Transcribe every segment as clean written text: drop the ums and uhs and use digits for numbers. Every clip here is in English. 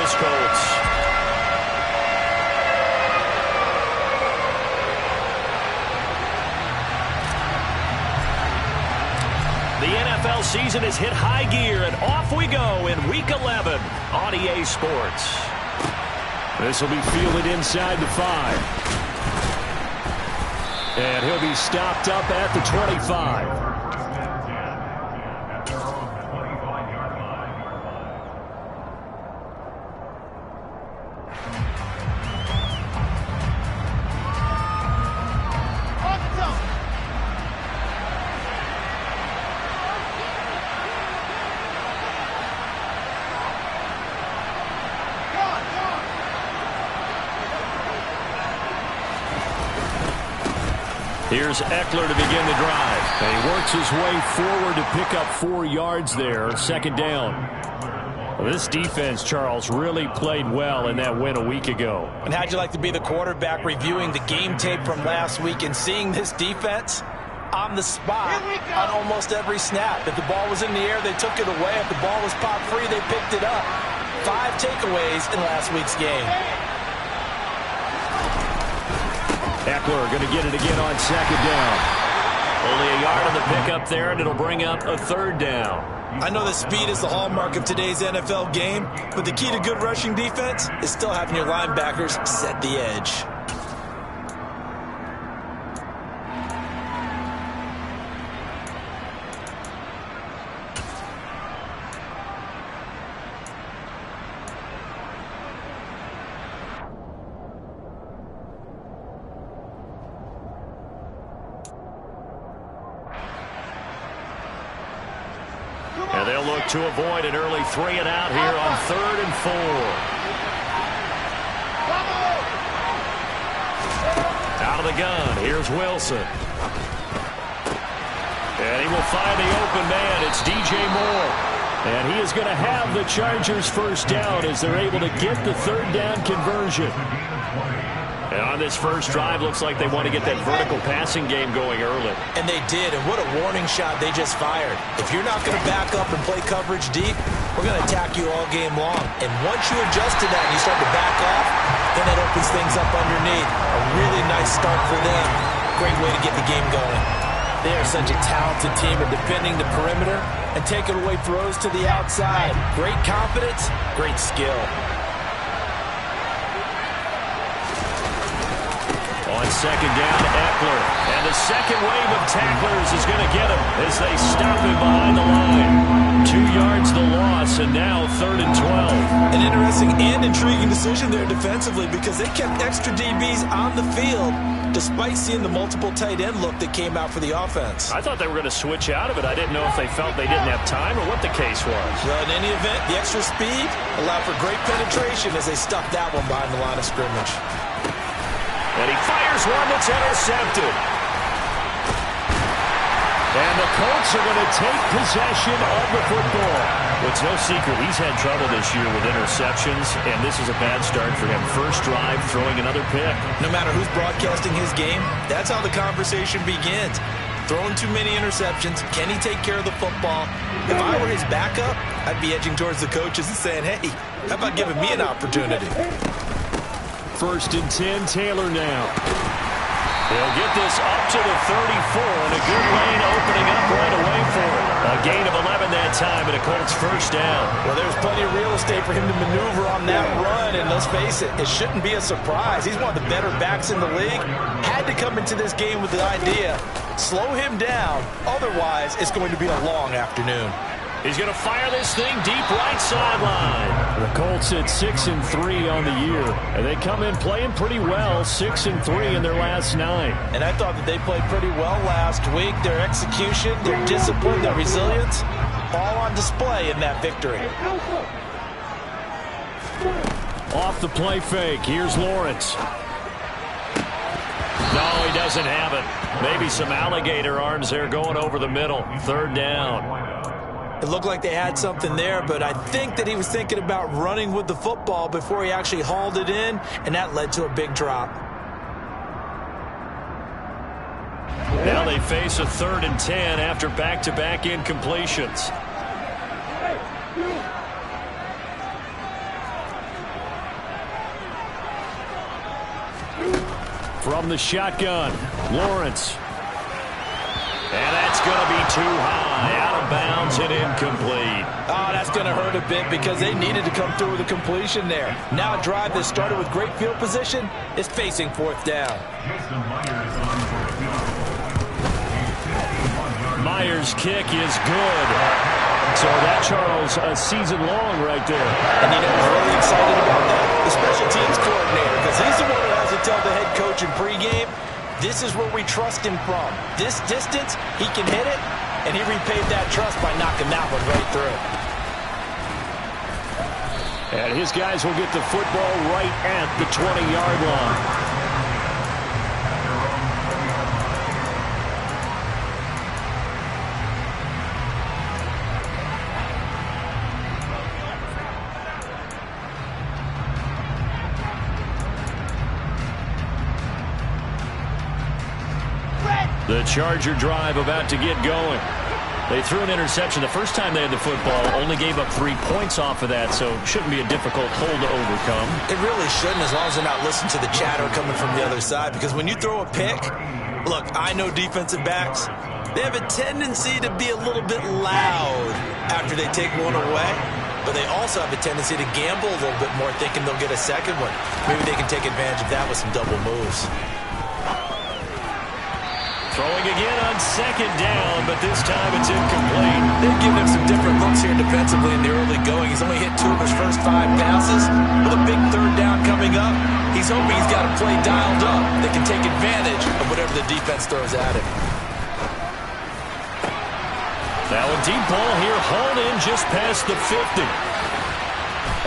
Indianapolis Colts. The NFL season has hit high gear, and off we go in Week 11 on EA Sports. This will be fielded inside the 5. And he'll be stopped up at the 25. Here's Eckler to begin the drive. And he works his way forward to pick up 4 yards there. Second down. Well, this defense, Charles, really played well in that win a week ago. And how'd you like to be the quarterback reviewing the game tape from last week and seeing this defense on the spot on almost every snap? If the ball was in the air, they took it away. If the ball was popped free, they picked it up. 5 takeaways in last week's game. Eckler going to get it again on second down. Only a yard on the pickup there, and it'll bring up a third down. I know that speed is the hallmark of today's NFL game, but the key to good rushing defense is still having your linebackers set the edge. And they'll look to avoid an early 3-and-out here on 3rd and 4. Out of the gun, here's Wilson. And he will find the open man. It's DJ Moore. And he is going to have the Chargers first down as they're able to get the third down conversion. And on this first drive, looks like they want to get that vertical passing game going early. And they did, and what a warning shot they just fired. If you're not going to back up and play coverage deep, we're going to attack you all game long. And once you adjust to that and you start to back off, then that opens things up underneath. A really nice start for them. Great way to get the game going. They are such a talented team at defending the perimeter and taking away throws to the outside. Great confidence, great skill. On second down, Eckler. And the second wave of tacklers is going to get him as they stop him behind the line. 2 yards the loss, and now 3rd and 12. An interesting and intriguing decision there defensively because they kept extra DBs on the field despite seeing the multiple tight end look that came out for the offense. I thought they were going to switch out of it. I didn't know if they felt they didn't have time or what the case was. Well, in any event, the extra speed allowed for great penetration as they stuck that one behind the line of scrimmage. And he fires one that's intercepted. And the Colts are going to take possession of the football. Well, it's no secret he's had trouble this year with interceptions, and this is a bad start for him. First drive, throwing another pick. No matter who's broadcasting his game, that's how the conversation begins. Throwing too many interceptions. Can he take care of the football? If I were his backup, I'd be edging towards the coaches and saying, hey, how about giving me an opportunity? 1st and 10, Taylor now. They'll get this up to the 34, and a good lane opening up right away for it. A gain of 11 that time, and a Colts first down. Well, there's plenty of real estate for him to maneuver on that run, and let's face it, it shouldn't be a surprise. He's one of the better backs in the league. Had to come into this game with the idea, slow him down, otherwise it's going to be a long afternoon. He's going to fire this thing deep right sideline. The Colts at 6-3 on the year, and they come in playing pretty well, 6-3 in their last 9. And I thought that they played pretty well last week. Their execution, their discipline, their resilience, all on display in that victory. Off the play fake, here's Lawrence. No, he doesn't have it. Maybe some alligator arms there going over the middle. 3rd down. It looked like they had something there, but I think that he was thinking about running with the football before he actually hauled it in, and that led to a big drop. Now they face a 3rd and 10 after back-to-back incompletions. From the shotgun, Lawrence. And that's going to be too high, out of bounds and incomplete. Oh, that's going to hurt a bit because they needed to come through with a completion there. Now a drive that started with great field position is facing fourth down. Myers' kick is good. So that, Charles, a season long right there. And you know who's really excited about that? The special teams coordinator, because he's the one who has to tell the head coach in pregame, this is where we trust him from. This distance, he can hit it, and he repaid that trust by knocking that one right through. And his guys will get the football right at the 20-yard line. The Charger drive about to get going. They threw an interception the first time they had the football, only gave up 3 points off of that, so shouldn't be a difficult hole to overcome. It really shouldn't, as long as they're not listening to the chatter coming from the other side, because when you throw a pick, look, I know defensive backs, they have a tendency to be a little bit loud after they take one away, but they also have a tendency to gamble a little bit more, thinking they'll get a second one. Maybe they can take advantage of that with some double moves. Throwing again on second down, but this time it's incomplete. They've given him some different looks here defensively in the early going. He's only hit 2 of his first 5 passes. With a big third down coming up, he's hoping he's got a play dialed up that can take advantage of whatever the defense throws at him. Now a deep ball here, hauled in just past the 50.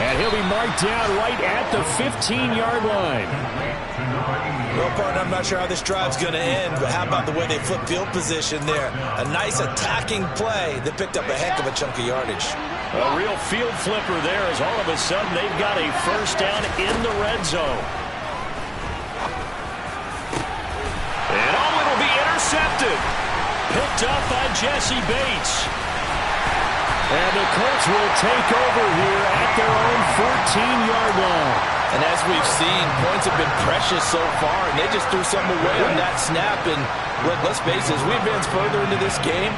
And he'll be marked down right at the 15-yard line. Well, partner, I'm not sure how this drive's going to end, but how about the way they flip field position there? A nice attacking play that picked up a heck of a chunk of yardage. A real field flipper there, as all of a sudden they've got a first down in the red zone. And it'll be intercepted. Picked up by Jesse Bates. And the Colts will take over here at their own 14-yard line. And as we've seen, points have been precious so far, and they just threw something away on that snap. And let's face it, as we advance further into this game,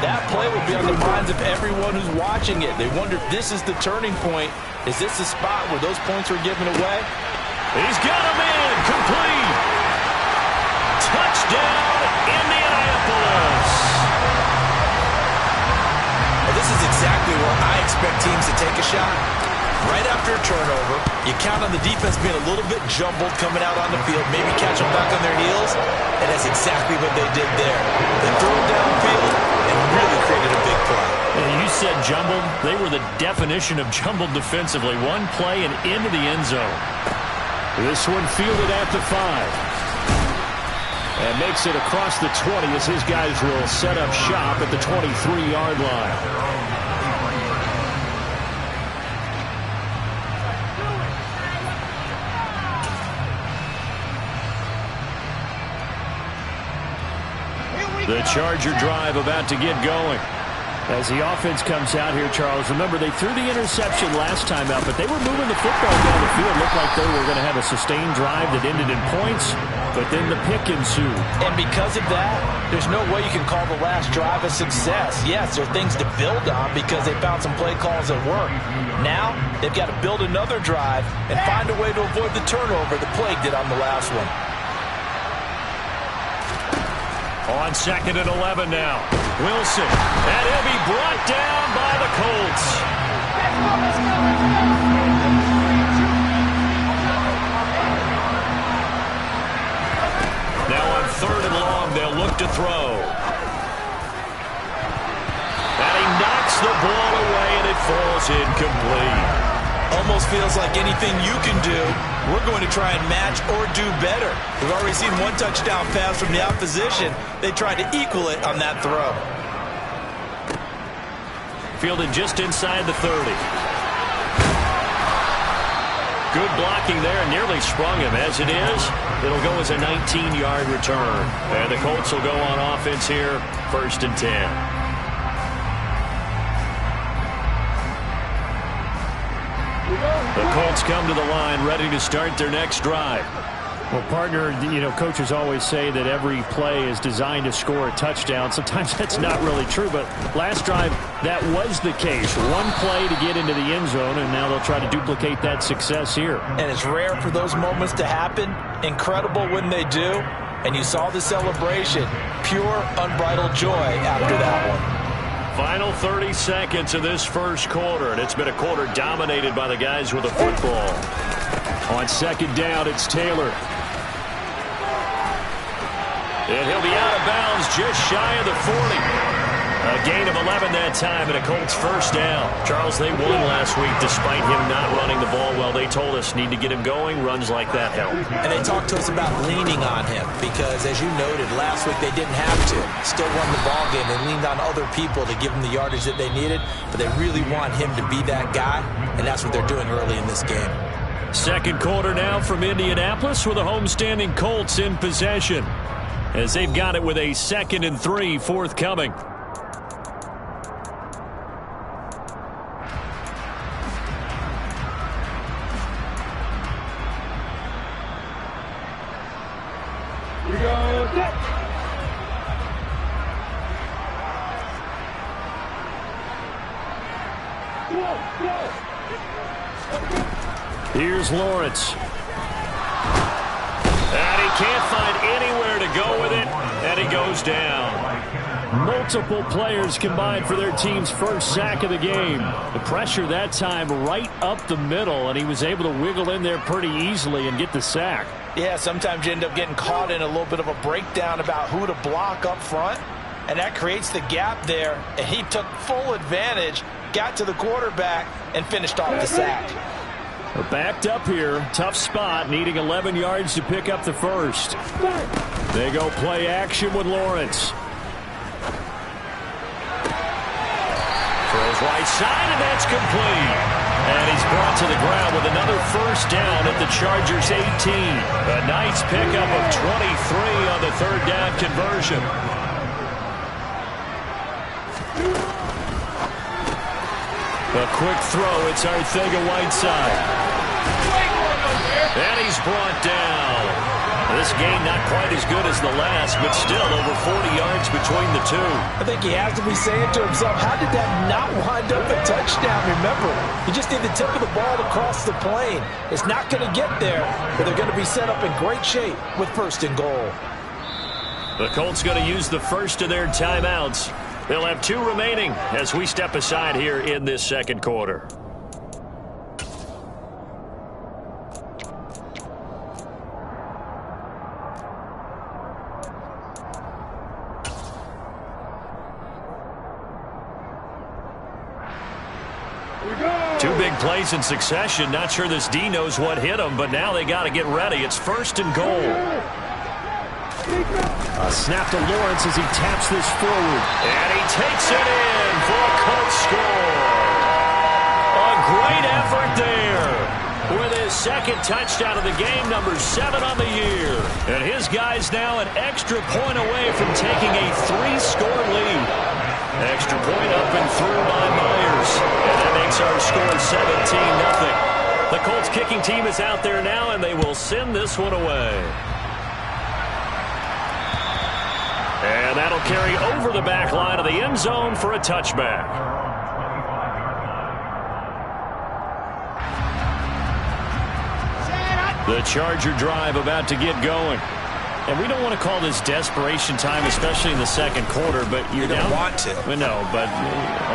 that play will be on the minds of everyone who's watching it. They wonder if this is the turning point. Is this the spot where those points were given away? He's got him in, complete. Touchdown, Indianapolis. Well, this is exactly where I expect teams to take a shot. Right after a turnover, you count on the defense being a little bit jumbled coming out on the field, maybe catch them back on their heels, and that's exactly what they did there. They threw it downfield and really created a big play. And you said jumbled. They were the definition of jumbled defensively. One play and into the end zone. This one fielded at the 5. And makes it across the 20 as his guys will set up shop at the 23-yard line. The Charger drive about to get going. As the offense comes out here, Charles, remember they threw the interception last time out, but they were moving the football down the field. Looked like they were going to have a sustained drive that ended in points, but then the pick ensued. And because of that, there's no way you can call the last drive a success. Yes, there are things to build on because they found some play calls that work. Now, they've got to build another drive and find a way to avoid the turnover that plagued it on the last one. On second and 11 now. Wilson. And he'll be brought down by the Colts. Now on third and long, they'll look to throw. And he knocks the ball away, and it falls incomplete. Almost feels like anything you can do, we're going to try and match or do better. We've already seen one touchdown pass from the opposition. They tried to equal it on that throw. Fielded just inside the 30. Good blocking there, and nearly sprung him. As it is, it'll go as a 19-yard return. And the Colts will go on offense here, 1st and 10. The Colts come to the line ready to start their next drive. Well, partner, you know, coaches always say that every play is designed to score a touchdown. Sometimes that's not really true, but last drive, that was the case. One play to get into the end zone, and now they'll try to duplicate that success here. And it's rare for those moments to happen. Incredible when they do. And you saw the celebration. Pure, unbridled joy after that one. Final 30 seconds of this first quarter, and it's been a quarter dominated by the guys with the football. On second down, it's Taylor. And he'll be out of bounds just shy of the 40. A gain of 11 that time and a Colts first down. Charles, they won last week despite him not running the ball well. They told us need to get him going. Runs like that help. And they talked to us about leaning on him because, as you noted, last week they didn't have to. Still won the ball game. They leaned on other people to give them the yardage that they needed, but they really want him to be that guy, and that's what they're doing early in this game. Second quarter now from Indianapolis with the homestanding Colts in possession, as they've got it with a 2nd and 3 forthcoming. Here's Lawrence. And he can't find anywhere to go with it, and he goes down. Multiple players combined for their team's first sack of the game. The pressure that time right up the middle, and he was able to wiggle in there pretty easily and get the sack. Yeah, sometimes you end up getting caught in a little bit of a breakdown about who to block up front, and that creates the gap there, and he took full advantage, got to the quarterback, and finished off the sack. We're backed up here. Tough spot, needing 11 yards to pick up the first. They go play action with Lawrence. Throws right side, and that's complete. And he's brought to the ground with another first down at the Chargers' 18. A nice pickup of 23 on the third down conversion. A quick throw. It's Arcega-Whiteside. And he's brought down. This game not quite as good as the last, but still over 40 yards between the two. I think he has to be saying to himself, how did that not wind up a touchdown? Remember, you just need the tip of the ball to cross the plane. It's not going to get there, but they're going to be set up in great shape with 1st and goal. The Colts going to use the first of their timeouts. They'll have 2 remaining as we step aside here in this second quarter. Two big plays in succession. Not sure this D knows what hit him, but now they got to get ready. It's 1st and goal. A snap to Lawrence as he taps this forward. And he takes it in for a Colts score. A great effort there with his 2nd touchdown of the game, number 7 on the year. And his guys now an extra point away from taking a 3-score lead. Extra point up and through by Myers. And that makes our score 17-0. The Colts kicking team is out there now, and they will send this one away. And that'll carry over the back line of the end zone for a touchback. The Charger drive about to get going. And we don't want to call this desperation time, especially in the second quarter, but you're down. You don't want to. Well, no, but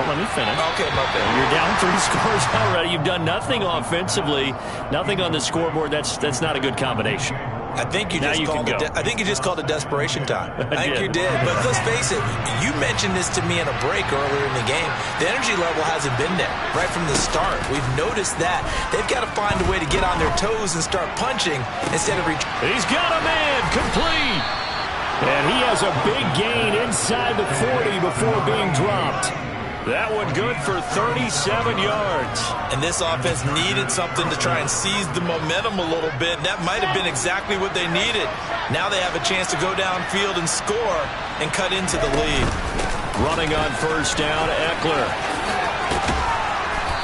let me finish. Okay, my bad. You're down 3 scores already. You've done nothing offensively, nothing on the scoreboard. That's not a good combination. I think you just called it desperation time. I think you did. But let's face it, you mentioned this to me in a break earlier in the game. The energy level hasn't been there right from the start. We've noticed that. They've got to find a way to get on their toes and start punching instead of He's got a man complete. And he has a big gain inside the 40 before being dropped. That one good for 37 yards. And this offense needed something to try and seize the momentum a little bit. That might have been exactly what they needed. Now they have a chance to go downfield and score and cut into the lead. Running on first down, Eckler.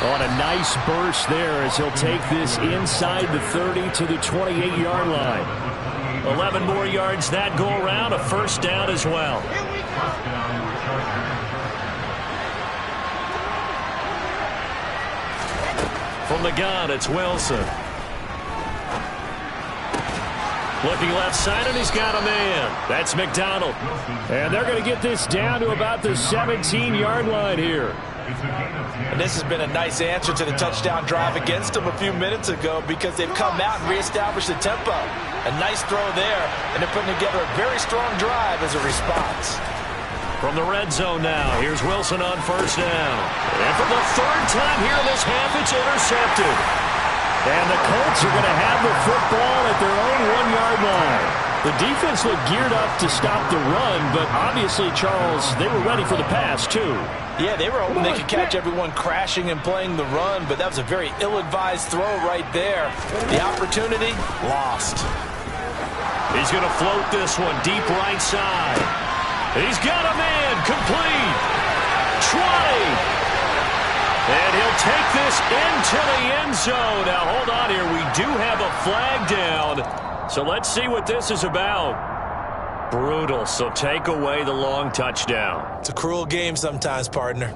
On a nice burst there as he'll take this inside the 30 to the 28-yard line. 11 more yards that go around, a first down as well. From the gun, it's Wilson. Looking left side, and he's got a man. That's McDonald. And they're going to get this down to about the 17-yard line here. And this has been a nice answer to the touchdown drive against them a few minutes ago because they've come out and reestablished the tempo. A nice throw there, and they're putting together a very strong drive as a response. From the red zone now, here's Wilson on first down. And for the third time here in this half, it's intercepted. And the Colts are going to have the football at their own 1-yard line. The defense looked geared up to stop the run, but obviously, Charles, they were ready for the pass, too. Yeah, they were hoping they could catch everyone crashing and playing the run, but that was a very ill-advised throw right there. The opportunity, lost. He's going to float this one deep right side. He's got a man, complete. 20. And he'll take this into the end zone. Now, hold on here. We do have a flag down. So let's see what this is about. Brutal. So take away the long touchdown. It's a cruel game sometimes, partner.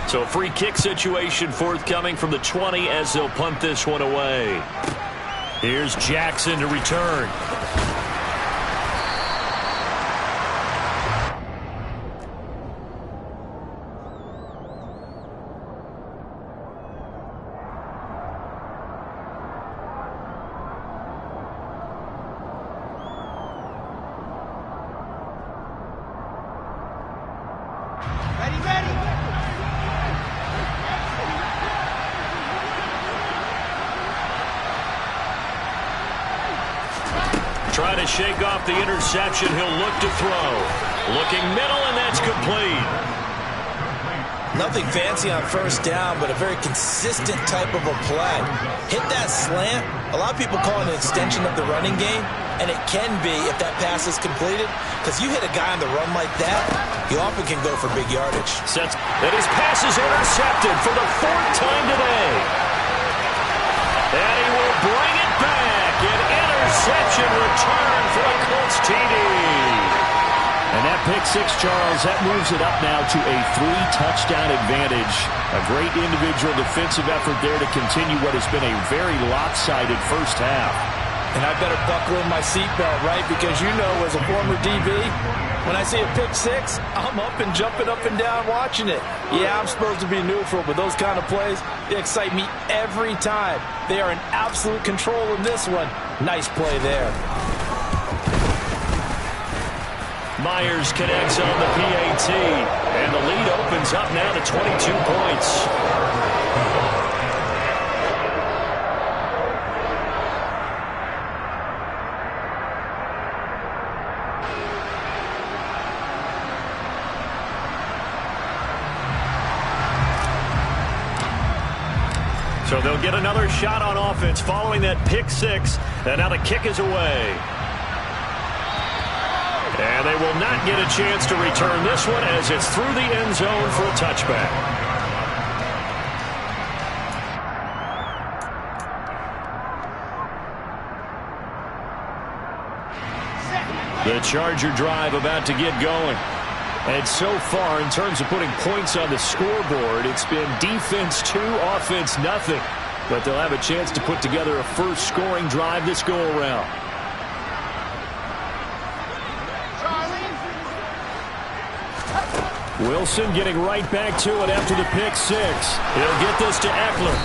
So a free kick situation forthcoming from the 20 as they'll punt this one away. Here's Jackson to return. Trying to shake off the interception. He'll look to throw. Looking middle, and that's complete. Nothing fancy on first down, but a very consistent type of a play. Hit that slant. A lot of people call it an extension of the running game, and it can be if that pass is completed, because you hit a guy on the run like that, you often can go for big yardage. Sets, and his pass is intercepted for the 4th time today. And he will bring it back. An interception return for a Colts TD. And that pick six, Charles, that moves it up now to a 3-touchdown advantage. A great individual defensive effort there to continue what has been a very lopsided first half. And I better buckle in my seatbelt, right? Because you know, as a former DB, when I see a pick six, I'm up and jumping up and down watching it. Yeah, I'm supposed to be neutral, but those kind of plays, they excite me every time. They are in absolute control in this one. Nice play there. Myers connects on the PAT, and the lead opens up now to 22 points. So they'll get another shot on offense following that pick six, and now the kick is away. And they will not get a chance to return this one as it's through the end zone for a touchback. The Charger drive about to get going. And so far, in terms of putting points on the scoreboard, it's been defense 2, offense nothing. But they'll have a chance to put together a first scoring drive this go-around. Wilson getting right back to it after the pick six. He'll get this to Eckler.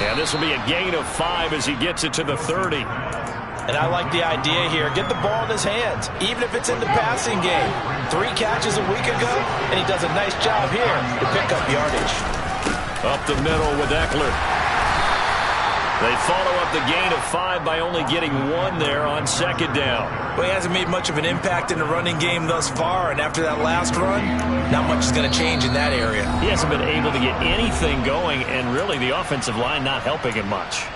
And this will be a gain of 5 as he gets it to the 30. And I like the idea here. Get the ball in his hands, even if it's in the passing game. 3 catches a week ago, and he does a nice job here to pick up yardage. Up the middle with Eckler. They follow up the gain of 5 by only getting 1 there on second down. Well, he hasn't made much of an impact in the running game thus far, and after that last run, not much is going to change in that area. He hasn't been able to get anything going, and really the offensive line not helping him much.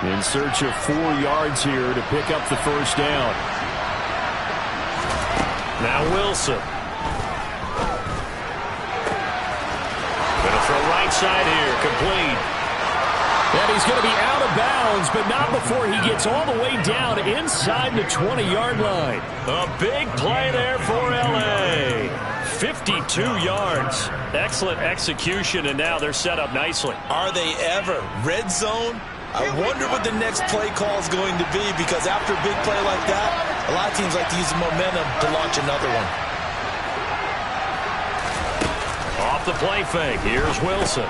In search of 4 yards here to pick up the first down. Now Wilson. Going to throw right side here, complete. And he's going to be out of bounds, but not before he gets all the way down inside the 20-yard line. A big play there for L.A. 52 yards. Excellent execution, and now they're set up nicely. Are they ever? Red zone? I wonder what the next play call is going to be, because after a big play like that, a lot of teams like to use the momentum to launch another one. Off the play fake, here's Wilson.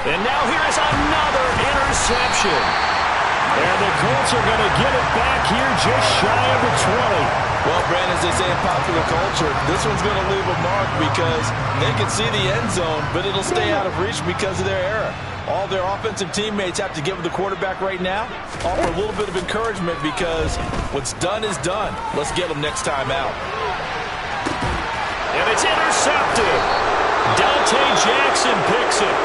And now here's another interception. And the Colts are going to get it back here just shy of the 20. Well, Brandon, as they say in popular culture, this one's going to leave a mark because they can see the end zone, but it'll stay out of reach because of their error. All their offensive teammates have to give the quarterback right now, offer a little bit of encouragement because what's done is done. Let's get them next time out. And it's intercepted. Dante Jackson picks it.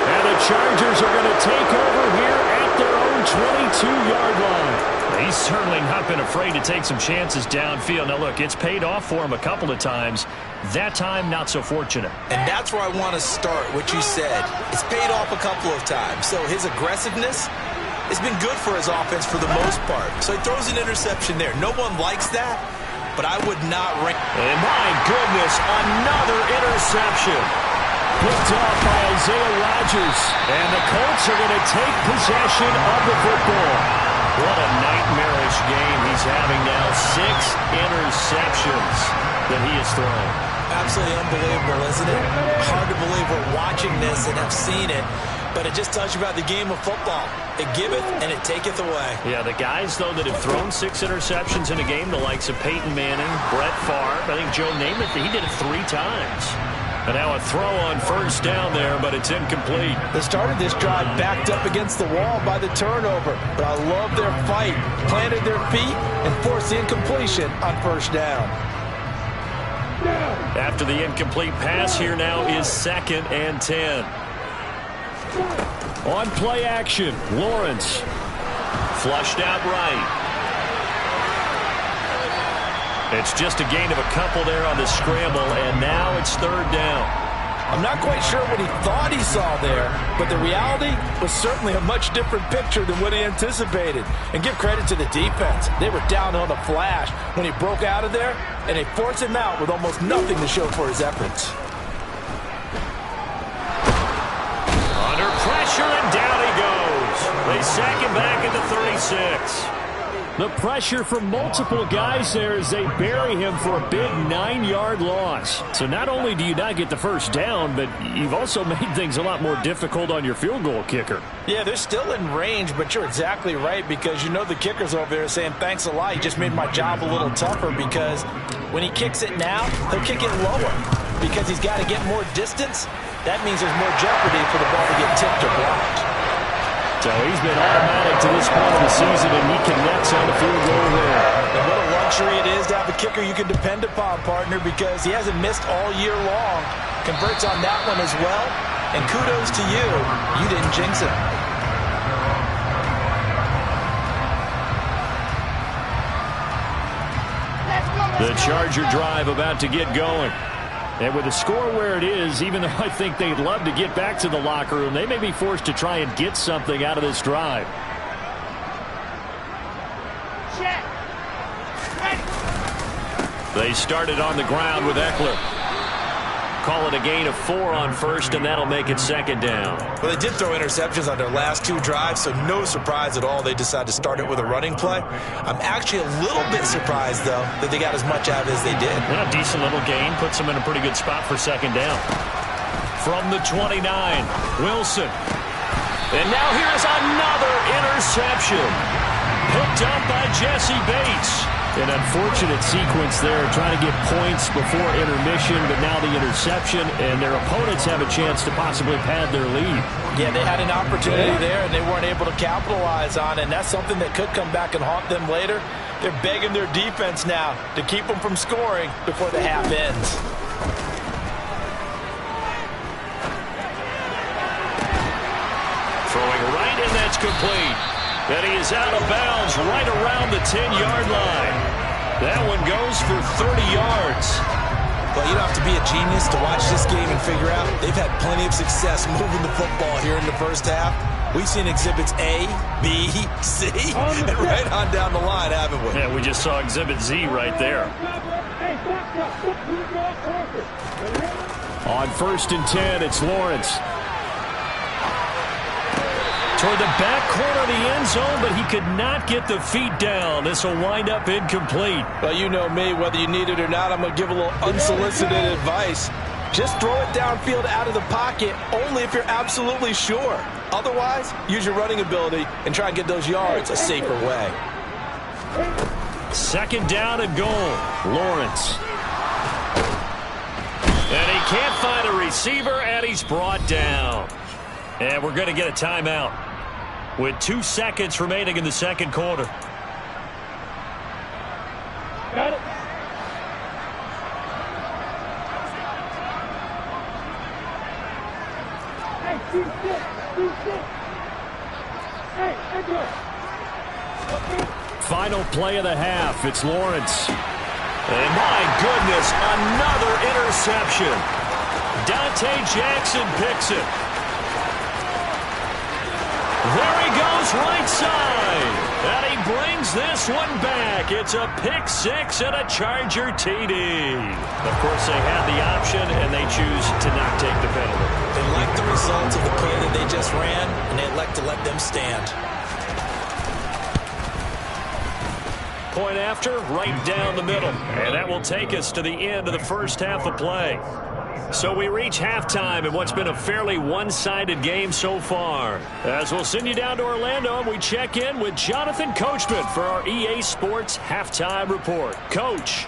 And the Chargers are going to take over here at their own 22-yard line. He's certainly not been afraid to take some chances downfield. Now, look, it's paid off for him a couple of times. That time, not so fortunate. And that's where I want to start, what you said. It's paid off a couple of times. So his aggressiveness has been good for his offense for the most part. So he throws an interception there. No one likes that, but I would not rank. And my goodness, another interception. Picked off by Isaiah Rodgers. And the Colts are going to take possession of the football. What a nightmarish game he's having now. 6 interceptions that he has thrown. Absolutely unbelievable, isn't it? Hard to believe we're watching this and have seen it. But it just tells you about the game of football. It giveth and it taketh away. Yeah, the guys, though, that have thrown 6 interceptions in a game, the likes of Peyton Manning, Brett Favre, I think Joe Namath, he did it 3 times. And now a throw on first down there, but it's incomplete. They started this drive backed up against the wall by the turnover. But I love their fight. Planted their feet and forced the incompletion on first down. After the incomplete pass, here now is 2nd and 10. On play action, Lawrence. Flushed out right. It's just a gain of a couple there on the scramble, and now it's 3rd down. I'm not quite sure what he thought he saw there, but the reality was certainly a much different picture than what he anticipated. And give credit to the defense. They were down on the flash when he broke out of there, and they forced him out with almost nothing to show for his efforts. Under pressure, and down he goes. They sack him back at the 36. The pressure from multiple guys there as they bury him for a big 9-yard loss. So not only do you not get the first down, but you've also made things a lot more difficult on your field goal kicker. Yeah, they're still in range, but you're exactly right because you know the kicker's over there saying, thanks a lot, you just made my job a little tougher because when he kicks it now, he'll kick it lower because he's got to get more distance. That means there's more jeopardy for the ball to get tipped or blocked. So he's been automatic to this point of the season, and he connects on the field goal there. And what a luxury it is to have a kicker you can depend upon, partner, because he hasn't missed all year long. Converts on that one as well. And kudos to you. You didn't jinx it. The Charger drive about to get going. And with the score where it is, even though I think they'd love to get back to the locker room, they may be forced to try and get something out of this drive. They started on the ground with Eckler. Call it a gain of 4 on first, and that'll make it 2nd down. Well, they did throw interceptions on their last 2 drives, so no surprise at all they decided to start it with a running play. I'm actually a little bit surprised, though, that they got as much out of it as they did. And a decent little gain puts them in a pretty good spot for 2nd down. From the 29, Wilson. And now here's another interception. Picked up by Jesse Bates. An unfortunate sequence there, trying to get points before intermission, but now the interception, and their opponents have a chance to possibly pad their lead. Yeah, they had an opportunity there, and they weren't able to capitalize on it, and that's something that could come back and haunt them later. They're begging their defense now to keep them from scoring before the half ends. Throwing right, and that's complete. And he is out of bounds right around the 10-yard line. That one goes for 30 yards. Well, you don't have to be a genius to watch this game and figure out they've had plenty of success moving the football here in the first half. We've seen exhibits A, B, C, and right on down the line, haven't we? Yeah, we just saw exhibit Z right there. On 1st and 10, it's Lawrence. Toward the back corner of the end zone, but he could not get the feet down. This will wind up incomplete. Well, you know me, whether you need it or not, I'm going to give a little unsolicited advice. Just throw it downfield out of the pocket, only if you're absolutely sure. Otherwise, use your running ability and try and get those yards a safer way. 2nd down and goal. Lawrence. And he can't find a receiver, and he's brought down. And we're going to get a timeout with 2 seconds remaining in the second quarter. Got it. Hey, 2-6. Hey, good. Final play of the half. It's Lawrence. And my goodness, another interception. Dante Jackson picks it. There he goes right side. And he brings this one back. It's a pick 6 and a Charger TD. Of course, they had the option, and they choose to not take the penalty. They like the results of the play that they just ran, and they elect to let them stand. Point after, right down the middle. And that will take us to the end of the first half of play. So we reach halftime in what's been a fairly one-sided game so far. As we'll send you down to Orlando, and we check in with Jonathan Coachman for our EA Sports Halftime Report. Coach.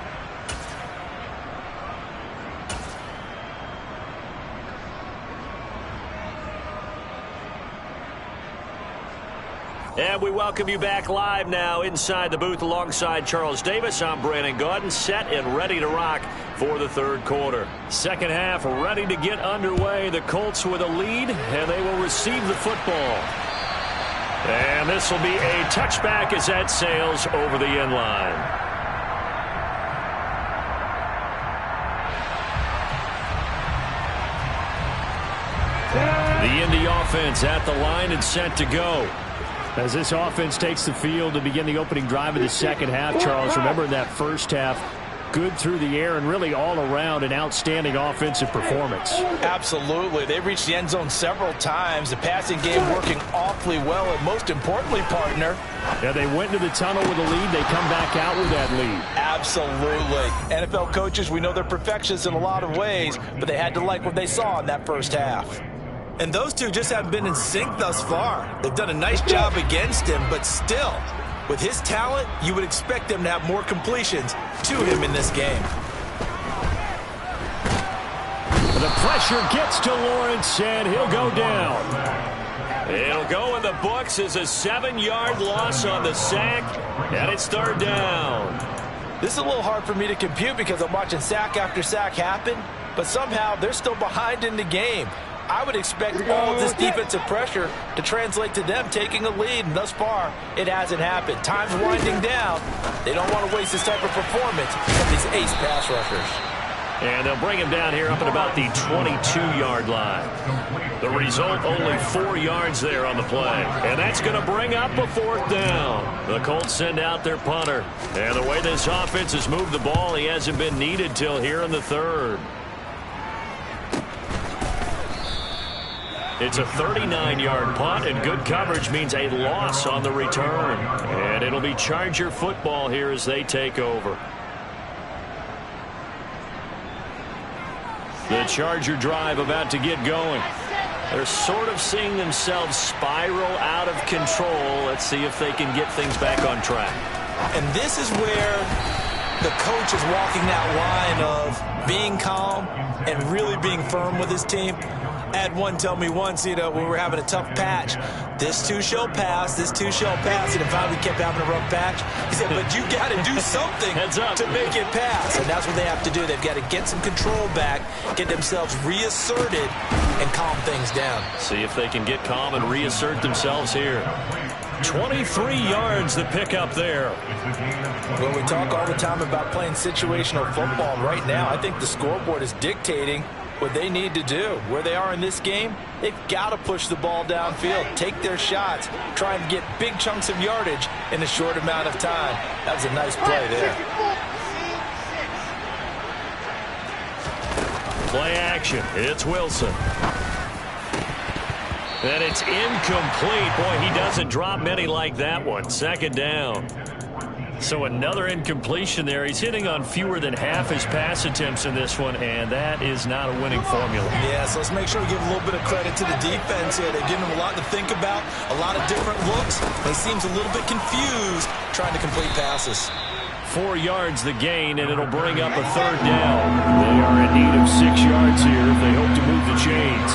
And we welcome you back live now inside the booth alongside Charles Davis. I'm Brandon Gaudin, set and ready to rock for the third quarter. Second half ready to get underway. The Colts with a lead, and they will receive the football. And this will be a touchback as that sails over the end line. The Indy offense at the line and set to go. As this offense takes the field to begin the opening drive of the second half, Charles, remember in that first half, good through the air and really all around an outstanding offensive performance. Absolutely. They reached the end zone several times. The passing game working awfully well, and most importantly, partner. Yeah, they went into the tunnel with a lead. They come back out with that lead. Absolutely. NFL coaches, we know they're perfectionists in a lot of ways, but they had to like what they saw in that first half. And those two just haven't been in sync thus far. They've done a nice job against him, but still, with his talent, you would expect them to have more completions to him in this game. The pressure gets to Lawrence, and he'll go down. It'll go in the books as a 7-yard loss on the sack, and it's third down. This is a little hard for me to compute because I'm watching sack after sack happen, but somehow they're still behind in the game. I would expect all of this defensive pressure to translate to them taking a lead, and thus far, it hasn't happened. Time's winding down. They don't want to waste this type of performance from these ace pass rushers. And they'll bring him down here up at about the 22-yard line. The result, only 4 yards there on the play. And that's going to bring up a fourth down. The Colts send out their punter. And the way this offense has moved the ball, he hasn't been needed till here in the third. It's a 39-yard punt, and good coverage means a loss on the return. And it'll be Charger football here as they take over. The Charger drive about to get going. They're sort of seeing themselves spiral out of control. Let's see if they can get things back on track. And this is where the coach is walking that line of being calm and really being firm with his team. I had one tell me once, when we were having a tough patch, this too shall pass, this too shall pass, and finally kept having a rough patch. He said, but you got to do something to make it pass, and that's what they have to do. They've got to get some control back, get themselves reasserted, and calm things down. See if they can get calm and reassert themselves here. 23 yards the pick up there. Well, we talk all the time about playing situational football. Right now, I think the scoreboard is dictating what they need to do. Where they are in this game, they've got to push the ball downfield, take their shots, try and get big chunks of yardage in a short amount of time. That was a nice play there. Play action. It's Wilson. And it's incomplete. Boy, he doesn't drop many like that one. Second down. So another incompletion there. He's hitting on fewer than half his pass attempts in this one, and that is not a winning formula. Yeah, so let's make sure we give a little bit of credit to the defense here. They're giving him a lot to think about, a lot of different looks. He seems a little bit confused trying to complete passes. 4 yards the gain, and it'll bring up a third down. They are in need of 6 yards here if they hope to move the chains.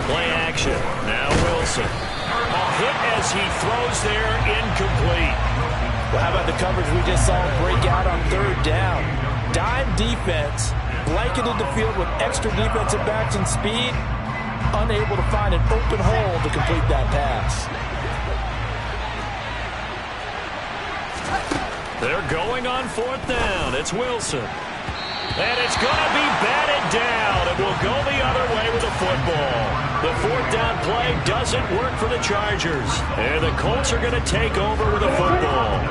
Play action. Now Wilson. A hit as he throws there, incomplete. Well, how about the coverage we just saw break out on third down? Dime defense, blanketed the field with extra defensive backs and speed, unable to find an open hole to complete that pass. They're going on fourth down. It's Wilson. And it's going to be batted down. It will go the other way with the football. The fourth down play doesn't work for the Chargers. And the Colts are going to take over with the football.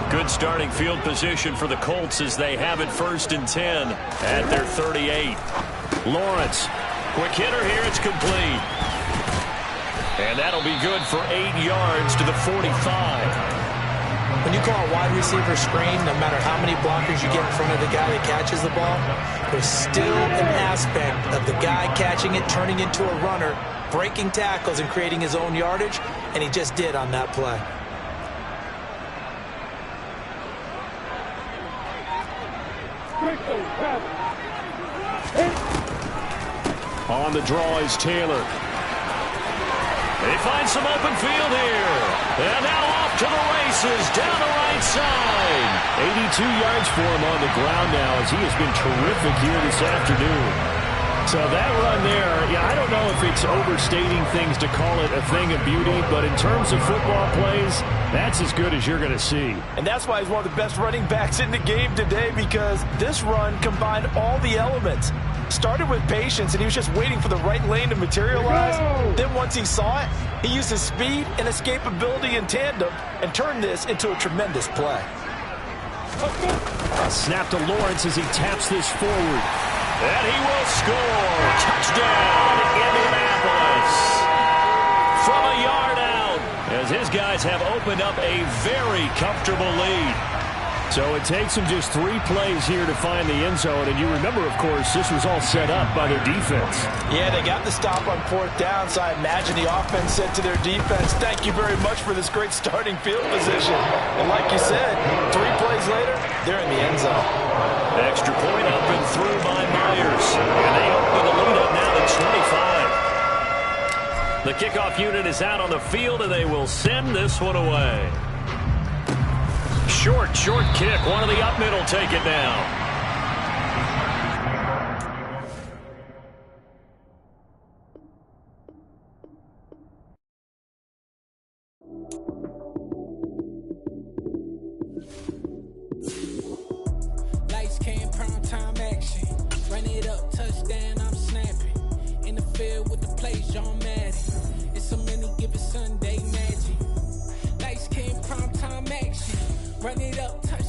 Good starting field position for the Colts as they have it 1st and 10 at their 38. Lawrence, quick hitter here. It's complete. And that'll be good for 8 yards to the 45. When you call a wide receiver screen, no matter how many blockers you get in front of the guy that catches the ball, there's still an aspect of the guy catching it, turning into a runner, breaking tackles and creating his own yardage, and he just did on that play. On the draw is Taylor. They find some open field here. And now off to the races down the right side. 82 yards for him on the ground now as he has been terrific here this afternoon. So that run there, yeah, I don't know if it's overstating things to call it a thing of beauty, but in terms of football plays, that's as good as you're going to see. And that's why he's one of the best running backs in the game today, because this run combined all the elements. Started with patience, and he was just waiting for the right lane to materialize. Then once he saw it, he used his speed and escapability in tandem and turned this into a tremendous play. Snap to Lawrence as he taps this forward. And he will score. Touchdown, Indianapolis. From a yard out, as his guys have opened up a very comfortable lead. So it takes them just 3 plays here to find the end zone. And you remember, of course, this was all set up by their defense. Yeah, they got the stop on fourth down, so I imagine the offense said to their defense, thank you very much for this great starting field position. And like you said, 3 plays later, they're in the end zone. Extra point up and through by Myers. And they open the lead up now to 25. The kickoff unit is out on the field, and they will send this one away. Short kick. One of the up middle take it down. Lights came, prime time action. Run it up, touchdown, I'm snapping. In the field with the plays, John Madden. It's so many given Sunday magic. Lights came, prime time action. Run it up, touchdown.